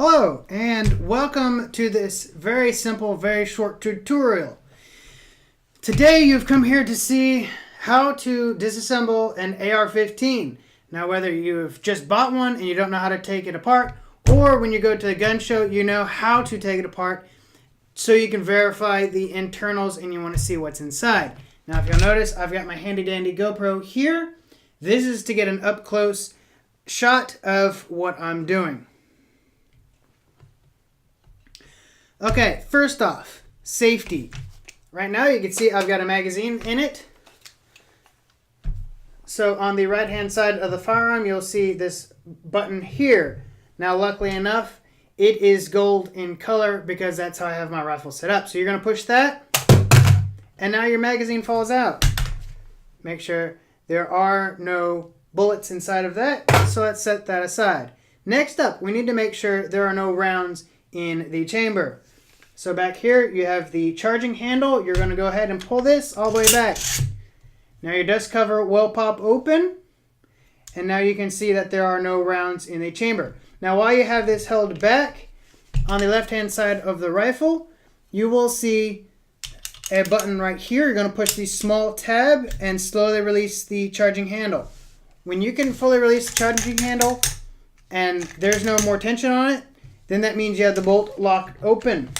Hello and welcome to this very simple, very short tutorial. Today you've come here to see how to disassemble an AR-15. Now whether you've just bought one and you don't know how to take it apart, or when you go to the gun show you know how to take it apart so you can verify the internals and you want to see what's inside. Now if you'll notice, I've got my handy dandy GoPro here. This is to get an up close shot of what I'm doing. Okay, first off, safety. Right now you can see I've got a magazine in it. So on the right hand side of the firearm you'll see this button here. Now luckily enough it is gold in color because that's how I have my rifle set up. So you're going to push that and now your magazine falls out. Make sure there are no bullets inside of that, so let's set that aside. Next up, we need to make sure there are no rounds in the chamber. So back here you have the charging handle. You're going to go ahead and pull this all the way back. Now your dust cover will pop open and now you can see that there are no rounds in the chamber. Now while you have this held back, on the left hand side of the rifle you will see a button right here. You're going to push the small tab and slowly release the charging handle. When you can fully release the charging handle and there's no more tension on it, then that means you have the bolt locked open.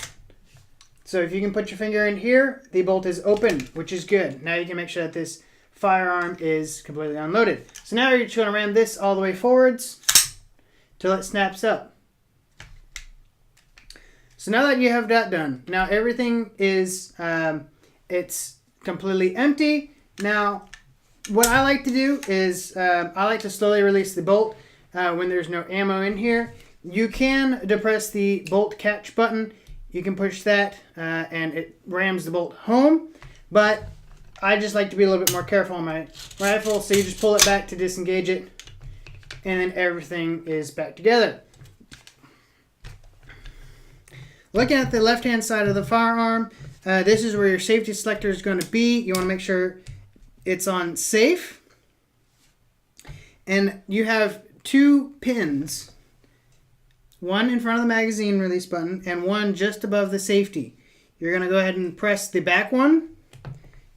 So if you can put your finger in here, the bolt is open, which is good. Now you can make sure that this firearm is completely unloaded. So now you're just going to ram this all the way forwards till it snaps up. So now that you have that done, now everything is, it's completely empty. Now what I like to do is I like to slowly release the bolt when there's no ammo in here. You can depress the bolt catch button. You can push that and it rams the bolt home, but I just like to be a little bit more careful on my rifle, so you just pull it back to disengage it and then everything is back together. Looking at the left hand side of the firearm, this is where your safety selector is going to be. You want to make sure it's on safe, and you have two pins. One in front of the magazine release button and one just above the safety. You're going to go ahead and press the back one.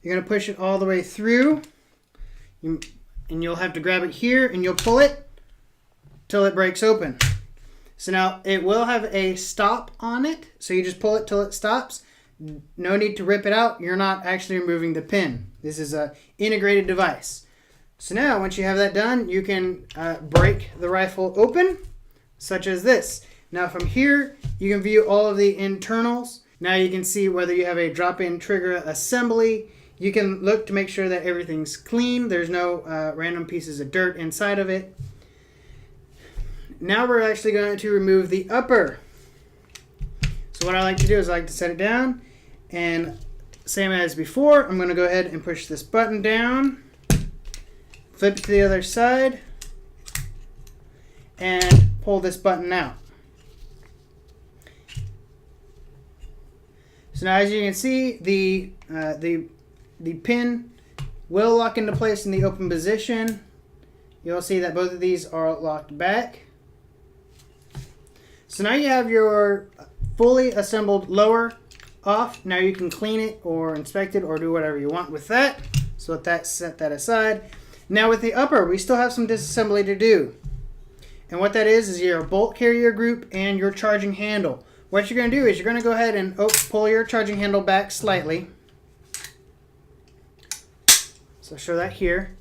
You're going to push it all the way through. And you'll have to grab it here and you'll pull it till it breaks open. So now it will have a stop on it. So you just pull it till it stops. No need to rip it out. You're not actually removing the pin. This is an integrated device. So now once you have that done, you can break the rifle open, such as this. Now from here, you can view all of the internals. Now you can see whether you have a drop-in trigger assembly. You can look to make sure that everything's clean. There's no random pieces of dirt inside of it. Now we're actually going to remove the upper. So what I like to do is I like to set it down, and same as before, I'm going to go ahead and push this button down, flip it to the other side, and pull this button out. So now as you can see, the pin will lock into place in the open position. You'll see that both of these are locked back. So now you have your fully assembled lower off. Now you can clean it or inspect it or do whatever you want with that. So let that set that aside. Now with the upper, we still have some disassembly to do. And what that is your bolt carrier group and your charging handle. What you're going to do is you're going to go ahead and pull your charging handle back slightly. So show that here.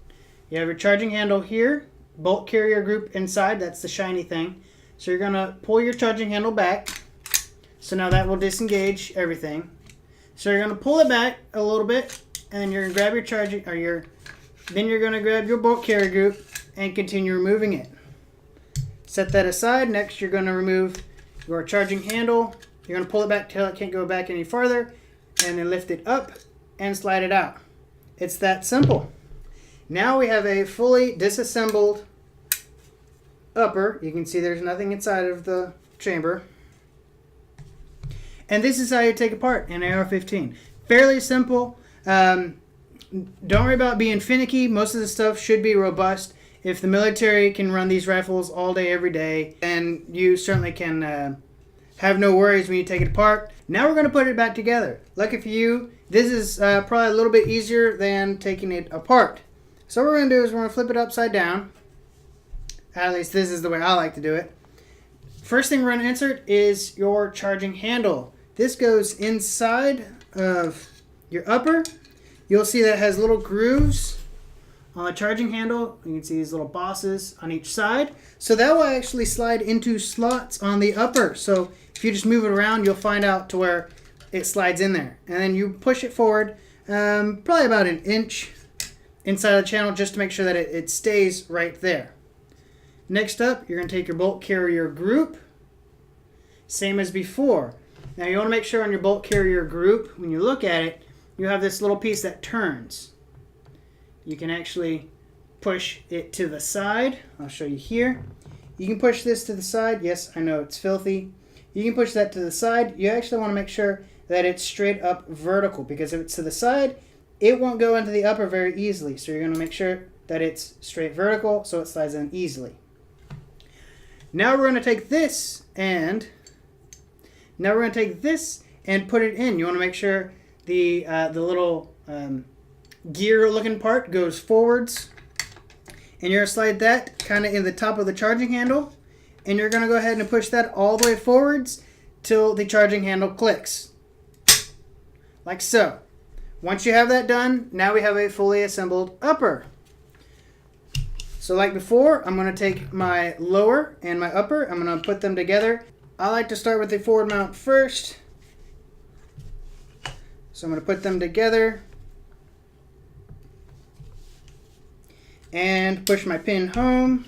You have your charging handle here, bolt carrier group inside, that's the shiny thing. So you're going to pull your charging handle back. So now that will disengage everything. So you're going to pull it back a little bit, and then you're going to grab your charging, or then you're going to grab your bolt carrier group and continue removing it. Set that aside. Next you're going to remove your charging handle. You're going to pull it back till it can't go back any farther, and then lift it up and slide it out. It's that simple. Now we have a fully disassembled upper. You can see there's nothing inside of the chamber. And this is how you take apart an AR-15. Fairly simple. Don't worry about being finicky. Most of the stuff should be robust. If the military can run these rifles all day, every day, then you certainly can have no worries when you take it apart. Now we're going to put it back together. Lucky for you, this is probably a little bit easier than taking it apart. So what we're going to do is we're going to flip it upside down. At least this is the way I like to do it. First thing we're going to insert is your charging handle. This goes inside of your upper. You'll see that it has little grooves on the charging handle. You can see these little bosses on each side. So that will actually slide into slots on the upper. So if you just move it around, you'll find out to where it slides in there. And then you push it forward probably about an inch inside of the channel just to make sure that it stays right there. Next up, you're going to take your bolt carrier group. Same as before. Now you want to make sure on your bolt carrier group, when you look at it, you have this little piece that turns. You can actually push it to the side. I'll show you here. You can push this to the side. Yes, I know it's filthy. You can push that to the side. You actually want to make sure that it's straight up vertical, because if it's to the side, it won't go into the upper very easily. So you're going to make sure that it's straight vertical so it slides in easily. Now we're going to take this and put it in. You want to make sure the little gear looking part goes forwards, and you're going to slide that kind of in the top of the charging handle, and you're going to go ahead and push that all the way forwards till the charging handle clicks, like so. Once you have that done, now we have a fully assembled upper. So like before, I'm going to take my lower and my upper, I'm going to put them together. I like to start with the forward mount first. So I'm going to put them together and push my pin home.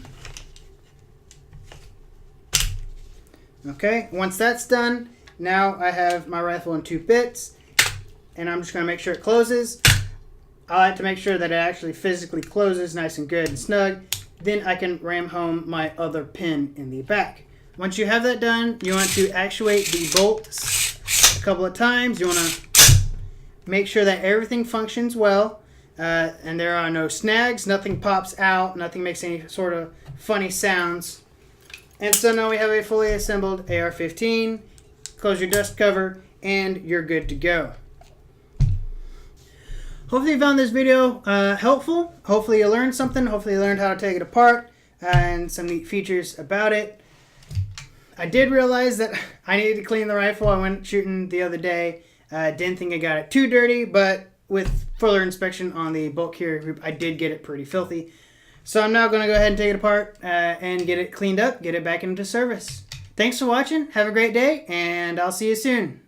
Okay, once that's done, now I have my rifle in 2 bits, and I'm just going to make sure it closes. I like to make sure that it actually physically closes nice and good and snug. Then I can ram home my other pin in the back. Once you have that done, you want to actuate the bolts a couple of times. You want to make sure that everything functions well, and there are no snags, nothing pops out, nothing makes any sort of funny sounds. And so now we have a fully assembled AR-15. Close your dust cover, and you're good to go. Hopefully you found this video helpful. Hopefully you learned something. Hopefully you learned how to take it apart and some neat features about it. I did realize that I needed to clean the rifle. I went shooting the other day. Didn't think I got it too dirty, but with further inspection on the bolt carrier group, I did get it pretty filthy. So I'm now going to go ahead and take it apart and get it cleaned up, get it back into service. Thanks for watching. Have a great day, and I'll see you soon.